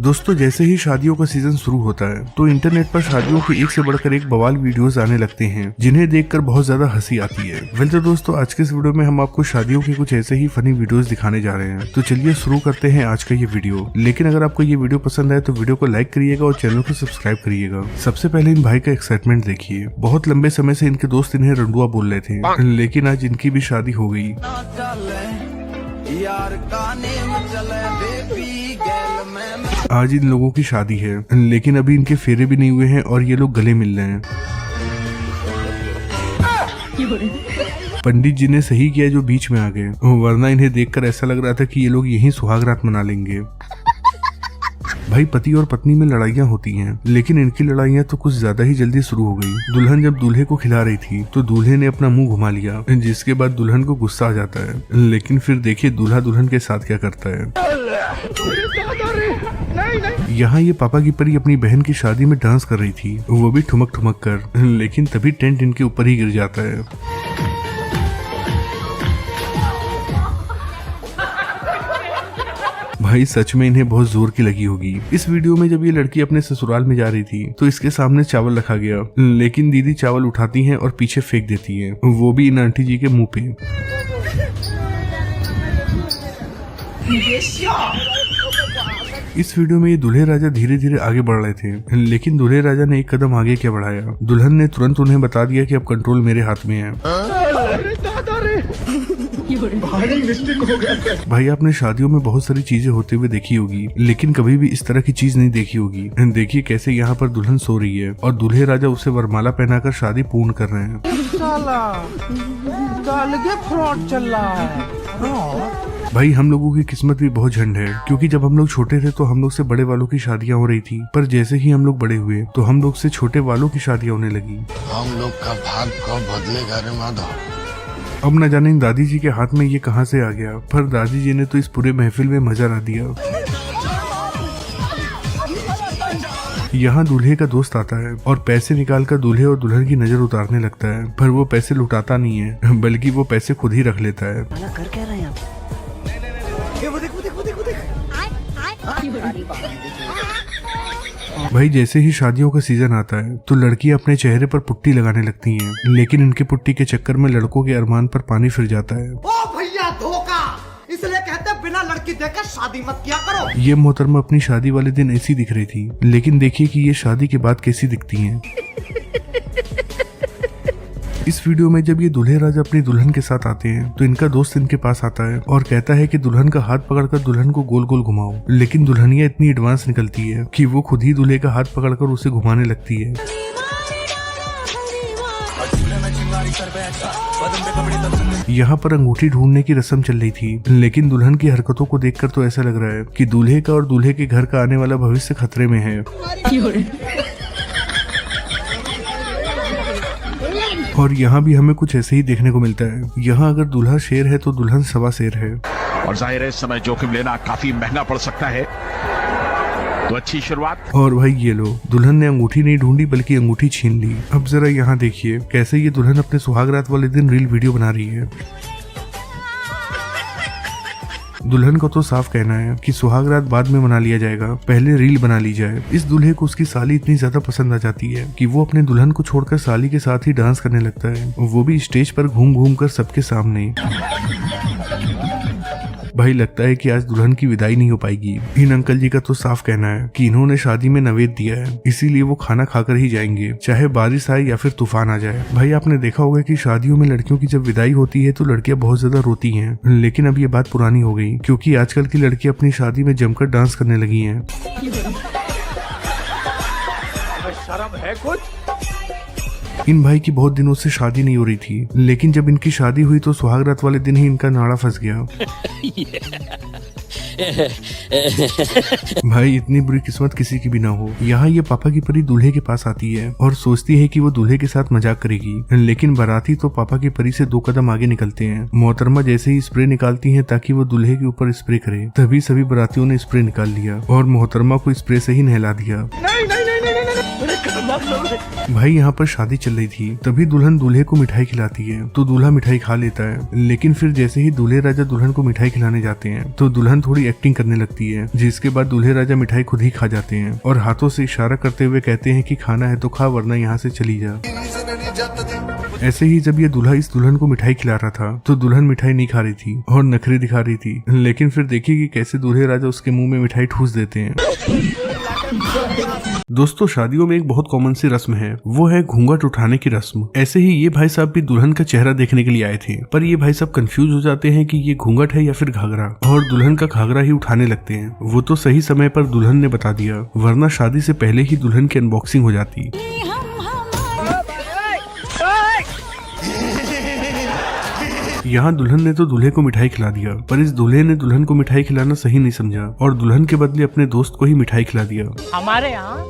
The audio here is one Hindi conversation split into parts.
दोस्तों जैसे ही शादियों का सीजन शुरू होता है तो इंटरनेट पर शादियों के एक से बढ़कर एक बवाल वीडियोस आने लगते हैं जिन्हें देखकर बहुत ज्यादा हंसी आती है। वेल तो दोस्तों आज के इस वीडियो में हम आपको शादियों के कुछ ऐसे ही फनी वीडियोस दिखाने जा रहे हैं। तो चलिए शुरू करते हैं आज का ये वीडियो। लेकिन अगर आपको ये वीडियो पसंद आए तो वीडियो को लाइक करिएगा और चैनल को सब्सक्राइब करिएगा। सबसे पहले इन भाई का एक्साइटमेंट देखिए। बहुत लंबे समय से इनके दोस्त इन्हें रंडुआ बोल रहे थे, लेकिन आज इनकी भी शादी हो गई। आज इन लोगों की शादी है, लेकिन अभी इनके फेरे भी नहीं हुए हैं और ये लोग गले मिल रहे हैं। पंडित जी ने सही किया जो बीच में आ गए, वरना इन्हें देखकर ऐसा लग रहा था कि ये लोग यहीं सुहाग रात मना लेंगे। भाई पति और पत्नी में लड़ाइयाँ होती हैं, लेकिन इनकी लड़ाइयाँ तो कुछ ज्यादा ही जल्दी शुरू हो गई। दुल्हन जब दूल्हे को खिला रही थी तो दूल्हे ने अपना मुंह घुमा लिया, जिसके बाद दुल्हन को गुस्सा आ जाता है। लेकिन फिर देखिए दूल्हा दुल्हन के साथ क्या करता है। यहाँ ये पापा की परी अपनी बहन की शादी में डांस कर रही थी, वो भी ठुमक ठुमक कर, लेकिन तभी टेंट इनके ऊपर ही गिर जाता है। भाई सच में इन्हें बहुत जोर की लगी होगी। इस वीडियो में जब ये लड़की अपने ससुराल में जा रही थी तो इसके सामने चावल रखा गया, लेकिन दीदी चावल उठाती हैं और पीछे फेंक देती हैं, वो भी इन आंटी जी के मुंह पे। इस वीडियो में ये दूल्हे राजा धीरे धीरे आगे बढ़ रहे थे, लेकिन दूल्हे राजा ने एक कदम आगे क्या बढ़ाया। दुल्हन ने तुरंत उन्हें बता दिया कि अब कंट्रोल मेरे हाथ में है। भाई आपने शादियों में बहुत सारी चीजें होते हुए देखी होगी, लेकिन कभी भी इस तरह की चीज नहीं देखी होगी। देखिए कैसे यहाँ पर दुल्हन सो रही है और दूल्हे राजा उसे वरमाला पहनाकर शादी पूर्ण कर रहे हैं। फ्रॉड चल रहा है। भाई हम लोगों की किस्मत भी बहुत झंड है, क्योंकि जब हम लोग छोटे थे तो हम लोग से बड़े वालों की शादियां हो रही थी, पर जैसे ही हम लोग बड़े हुए तो हम लोग से छोटे वालों की शादियां होने लगी। हम लोग का भाग कब बदलेगा रे माधव। अब न जाने दादी जी के हाथ में ये कहां से आ गया, पर दादी जी ने तो इस पूरे महफिल में मजा ला दिया। यहाँ दूल्हे का दोस्त आता है और पैसे निकालकर दूल्हे और दुल्हन की नजर उतारने लगता है, पर वो पैसे लुटाता नहीं है, बल्कि वो पैसे खुद ही रख लेता है। कर क्या रहे हैं आप? वो देख। भाई जैसे ही शादियों का सीजन आता है तो लड़कियां अपने चेहरे पर पुट्टी लगाने लगती हैं, लेकिन इनकी पुट्टी के चक्कर में लड़कों के अरमान पर पानी फिर जाता है। ओ भैया धोखा, इसलिए कहते हैं बिना लड़की देखकर शादी मत किया करो। ये मोहतरमा अपनी शादी वाले दिन ऐसी दिख रही थी, लेकिन देखिए कि ये शादी के बाद कैसी दिखती हैं। इस वीडियो में जब ये दूल्हे राजा अपनी दुल्हन के साथ आते हैं तो इनका दोस्त इनके पास आता है और कहता है कि दुल्हन का हाथ पकड़कर दुल्हन को गोल गोल घुमाओ, लेकिन दुल्हनिया इतनी एडवांस निकलती है कि वो खुद ही दूल्हे का हाथ पकड़कर उसे घुमाने लगती है। यहाँ पर अंगूठी ढूंढने की रस्म चल रही थी, लेकिन दुल्हन की हरकतों को देखकर तो ऐसा लग रहा है कि दूल्हे का और दूल्हे के घर का आने वाला भविष्य खतरे में है। और यहाँ भी हमें कुछ ऐसे ही देखने को मिलता है। यहाँ अगर दूल्हा शेर है तो दुल्हन सवा शेर है, और जाहिर है इस समय जोखिम लेना काफी महंगा पड़ सकता है, तो अच्छी शुरुआत। और भाई ये लो, दुल्हन ने अंगूठी नहीं ढूंढी बल्कि अंगूठी छीन ली। अब जरा यहाँ देखिए कैसे ये दुल्हन अपने सुहाग रात वाले दिन रील वीडियो बना रही है। दुल्हन को तो साफ कहना है कि सुहाग रात बाद में मना लिया जाएगा, पहले रील बना ली जाए। इस दूल्हे को उसकी साली इतनी ज्यादा पसंद आ जाती है कि वो अपने दुल्हन को छोड़कर साली के साथ ही डांस करने लगता है, वो भी स्टेज पर घूम घूम कर सबके सामने। भाई लगता है कि आज दुल्हन की विदाई नहीं हो पाएगी। इन अंकल जी का तो साफ कहना है कि इन्होंने शादी में नवेद दिया है, इसीलिए वो खाना खाकर ही जाएंगे, चाहे बारिश आए या फिर तूफान आ जाए। भाई आपने देखा होगा कि शादियों में लड़कियों की जब विदाई होती है तो लड़कियां बहुत ज्यादा रोती हैं, लेकिन अब ये बात पुरानी हो गई, क्योंकि आजकल की लड़कियां अपनी शादी में जमकर डांस करने लगी हैं। शर्म है कुछ? इन भाई की बहुत दिनों से शादी नहीं हो रही थी, लेकिन जब इनकी शादी हुई तो सुहाग रात वाले दिन ही इनका नाड़ा फंस गया। भाई इतनी बुरी किस्मत किसी की भी ना हो। यहाँ ये पापा की परी दूल्हे के पास आती है और सोचती है कि वो दूल्हे के साथ मजाक करेगी, लेकिन बाराती तो पापा की परी से 2 कदम आगे निकलते हैं। मोहतरमा जैसे ही स्प्रे निकालती हैं ताकि वो दूल्हे के ऊपर स्प्रे करे, तभी सभी बारातियों ने स्प्रे निकाल लिया और मोहतरमा को स्प्रे से ही नहला दिया। नहीं, भाई यहाँ पर शादी चल रही थी, तभी दुल्हन दूल्हे को मिठाई खिलाती है तो दूल्हा मिठाई खा लेता है। लेकिन फिर जैसे ही दूल्हे राजा दुल्हन को मिठाई खिलाने जाते हैं तो दुल्हन थोड़ी एक्टिंग करने लगती है, जिसके बाद दूल्हे राजा मिठाई खुद ही खा जाते हैं और हाथों से इशारा करते हुए कहते हैं कि खाना है तो खा वरना यहाँ से चली जा। ऐसे ही जब ये दूल्हा इस दुल्हन को मिठाई खिला रहा था तो दुल्हन मिठाई नहीं खा रही थी और नखरे दिखा रही थी। लेकिन फिर देखिए कि कैसे दूल्हे राजा उसके मुंह में मिठाई ठूस देते हैं। दोस्तों, शादियों में एक बहुत कॉमन सी रस्म है, वो है घूंघट उठाने की रस्म। ऐसे ही ये भाई साहब भी दुल्हन का चेहरा देखने के लिए आए थे, पर ये भाई साहब कंफ्यूज हो जाते हैं कि ये घूंघट है या फिर घाघरा, और दुल्हन का घाघरा ही उठाने लगते हैं। वो तो सही समय पर दुल्हन ने बता दिया, वरना शादी से पहले ही दुल्हन की अनबॉक्सिंग हो जाती। यहाँ दुल्हन ने तो दूल्हे को मिठाई खिला दिया, पर इस दूल्हे ने दुल्हन को मिठाई खिलाना सही नहीं समझा और दुल्हन के बदले अपने दोस्त को ही मिठाई खिला दिया। हमारे यहाँ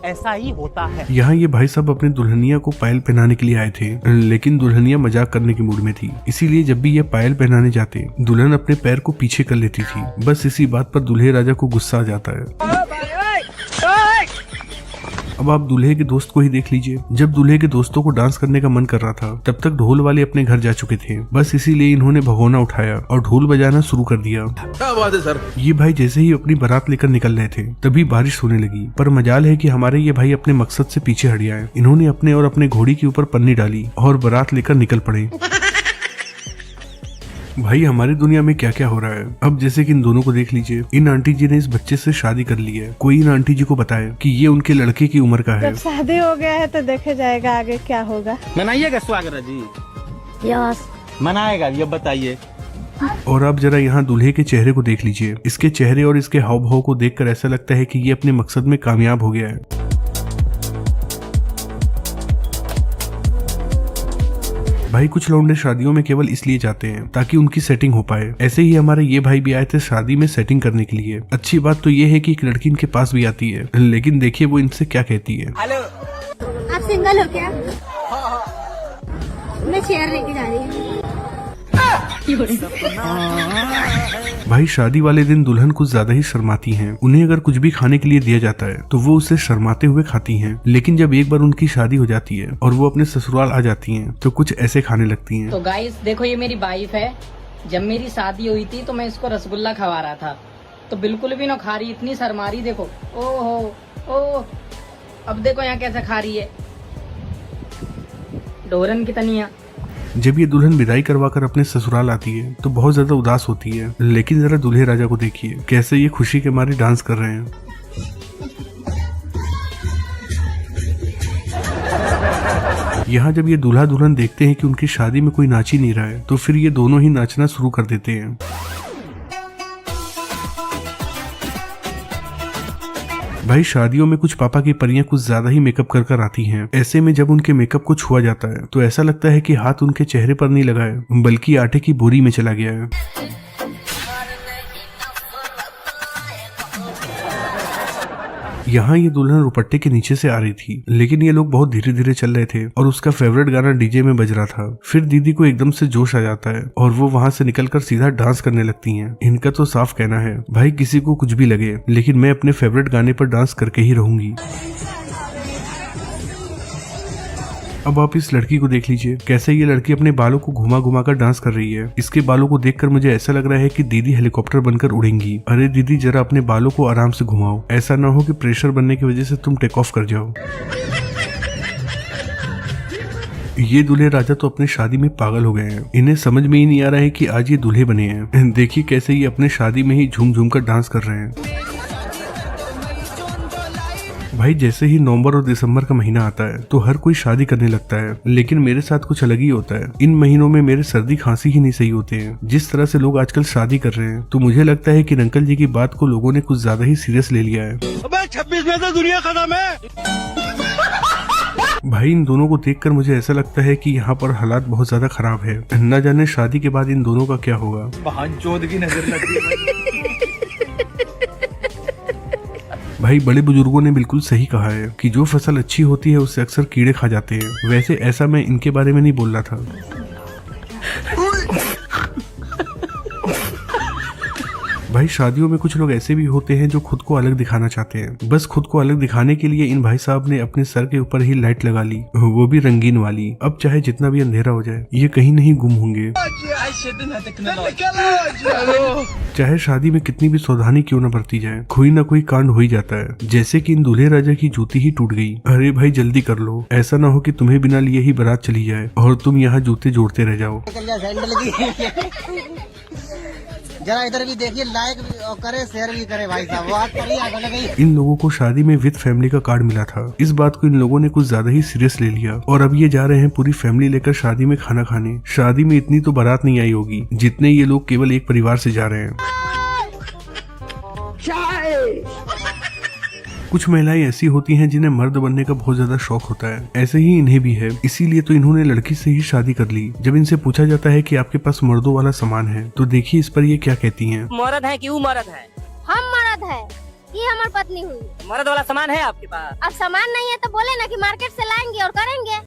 ऐसा ही होता है। यहाँ ये भाई साहब अपने दुल्हनिया को पायल पहनाने के लिए आए थे, लेकिन दुल्हनिया मजाक करने के मूड में थी, इसीलिए जब भी ये पायल पहनाने जाते दुल्हन अपने पैर को पीछे कर लेती थी। बस इसी बात पर दूल्हे राजा को गुस्सा आ जाता है। अब आप दूल्हे के दोस्त को ही देख लीजिए, जब दूल्हे के दोस्तों को डांस करने का मन कर रहा था तब तक ढोल वाले अपने घर जा चुके थे। बस इसीलिए इन्होंने भगोना उठाया और ढोल बजाना शुरू कर दिया। क्या बात है सर? ये भाई जैसे ही अपनी बारात लेकर निकल रहे थे तभी बारिश होने लगी, पर मजाल है कि हमारे ये भाई अपने मकसद से पीछे हट गए। इन्होंने अपने और अपने घोड़ी के ऊपर पन्नी डाली और बारात लेकर निकल पड़े। भाई हमारी दुनिया में क्या क्या हो रहा है। अब जैसे कि इन दोनों को देख लीजिए, इन आंटी जी ने इस बच्चे से शादी कर ली है। कोई इन आंटी जी को बताए कि ये उनके लड़के की उम्र का है। जब शादी हो गया है तो देखे जाएगा आगे क्या होगा। मनाइएगा स्वागत जी? यस मनाएगा, ये बताइए। और अब जरा यहाँ दूल्हे के चेहरे को देख लीजिए, इसके चेहरे और इसके हाव भाव को देखकर ऐसा लगता है कि ये अपने मकसद में कामयाब हो गया है। भाई कुछ लौंडे शादियों में केवल इसलिए जाते हैं ताकि उनकी सेटिंग हो पाए। ऐसे ही हमारे ये भाई भी आए थे शादी में सेटिंग करने के लिए। अच्छी बात तो ये है कि एक लड़की इनके पास भी आती है, लेकिन देखिए वो इनसे क्या कहती है। हेलो, आप सिंगल हो क्या? मैं चेयर लेके जा रही हूँ। भाई शादी वाले दिन दुल्हन कुछ ज्यादा ही शर्माती हैं। उन्हें अगर कुछ भी खाने के लिए दिया जाता है तो वो उसे शर्माते हुए खाती हैं, लेकिन जब एक बार उनकी शादी हो जाती है और वो अपने ससुराल आ जाती हैं तो कुछ ऐसे खाने लगती हैं। तो गाइस देखो, ये मेरी वाइफ है। जब मेरी शादी हुई थी तो मैं इसको रसगुल्ला खवा रहा था, तो बिल्कुल भी ना खा रही, इतनी शर्मा रही। देखो, ओहो, अब देखो यहाँ कैसे खा रही है, डोरन की तनिया। जब ये दुल्हन विदाई करवा कर अपने ससुराल आती है तो बहुत ज्यादा उदास होती है, लेकिन जरा दूल्हे राजा को देखिए कैसे ये खुशी के मारे डांस कर रहे हैं। यहाँ जब ये दूल्हा दुल्हन देखते हैं कि उनकी शादी में कोई नाच ही नहीं रहा है तो फिर ये दोनों ही नाचना शुरू कर देते हैं। भाई शादियों में कुछ पापा की परियां कुछ ज्यादा ही मेकअप कर कर आती हैं। ऐसे में जब उनके मेकअप को छुआ जाता है तो ऐसा लगता है कि हाथ उनके चेहरे पर नहीं लगा है बल्कि आटे की बोरी में चला गया है। यहाँ ये दुल्हन रुपट्टे के नीचे से आ रही थी, लेकिन ये लोग बहुत धीरे धीरे चल रहे थे और उसका फेवरेट गाना डीजे में बज रहा था। फिर दीदी को एकदम से जोश आ जाता है और वो वहाँ से निकलकर सीधा डांस करने लगती हैं। इनका तो साफ कहना है, भाई किसी को कुछ भी लगे लेकिन मैं अपने फेवरेट गाने पर डांस करके ही रहूंगी। अब आप इस लड़की को देख लीजिए, कैसे ये लड़की अपने बालों को घुमा घुमा कर डांस कर रही है। इसके बालों को देखकर मुझे ऐसा लग रहा है कि दीदी हेलीकॉप्टर बनकर उड़ेंगी। अरे दीदी जरा अपने बालों को आराम से घुमाओ, ऐसा ना हो कि प्रेशर बनने की वजह से तुम टेक ऑफ कर जाओ। ये दूल्हे राजा तो अपने शादी में पागल हो गए हैं। इन्हें समझ में ही नहीं आ रहा है कि आज ये दूल्हे बने हैं। देखिए कैसे ये अपने शादी में ही झूम झूम कर डांस कर रहे हैं। भाई जैसे ही नवंबर और दिसंबर का महीना आता है तो हर कोई शादी करने लगता है, लेकिन मेरे साथ कुछ अलग ही होता है। इन महीनों में मेरे सर्दी खांसी ही नहीं सही होते हैं। जिस तरह से लोग आजकल शादी कर रहे हैं तो मुझे लगता है कि अंकल जी की बात को लोगों ने कुछ ज्यादा ही सीरियस ले लिया है। अबे 26 में तो दुनिया खत्म है। भाई इन दोनों को देखकर मुझे ऐसा लगता है कि यहाँ पर हालात बहुत ज्यादा खराब है। न जाने शादी के बाद इन दोनों का क्या होगा। बहनचोद की नजर लगी है। भाई बड़े बुजुर्गों ने बिल्कुल सही कहा है कि जो फसल अच्छी होती है उससे अक्सर कीड़े खा जाते हैं। वैसे ऐसा मैं इनके बारे में नहीं बोल रहा था। भाई शादियों में कुछ लोग ऐसे भी होते हैं जो खुद को अलग दिखाना चाहते हैं। बस खुद को अलग दिखाने के लिए इन भाई साहब ने अपने सर के ऊपर ही लाइट लगा ली, वो भी रंगीन वाली। अब चाहे जितना भी अंधेरा हो जाए ये कहीं नहीं गुम होंगे, चाहे शादी में कितनी भी सावधानी क्यों न बरती जाए, कोई ना कोई कांड हो ही जाता है। जैसे कि इन दूल्हे राजा की जूती ही टूट गई। अरे भाई जल्दी कर लो, ऐसा ना हो कि तुम्हें बिना लिए ही बारात चली जाए और तुम यहाँ जूते जोड़ते रह जाओ। जरा इधर भी देखिए, लाइक करे शेयर भी करे भाई साहब, बात करिए आगे लगी। इन लोगों को शादी में विद फैमिली का कार्ड मिला था। इस बात को इन लोगों ने कुछ ज्यादा ही सीरियस ले लिया और अब ये जा रहे हैं पूरी फैमिली लेकर शादी में खाना खाने। शादी में इतनी तो बारात नहीं आई होगी जितने ये लोग केवल एक परिवार से जा रहे हैं। कुछ महिलाएं ऐसी होती हैं जिन्हें मर्द बनने का बहुत ज्यादा शौक होता है, ऐसे ही इन्हें भी है। इसीलिए तो इन्होंने लड़की से ही शादी कर ली। जब इनसे पूछा जाता है कि आपके पास मर्दों वाला सामान है तो देखिए इस पर ये क्या कहती हैं। मर्द है कि वो मर्द है? हम मर्द है, ये हमारी पत्नी हुई। मर्द वाला सामान है आपके पास? अब सामान नहीं है तो बोले ना कि मार्केट से लाएंगे और करेंगे।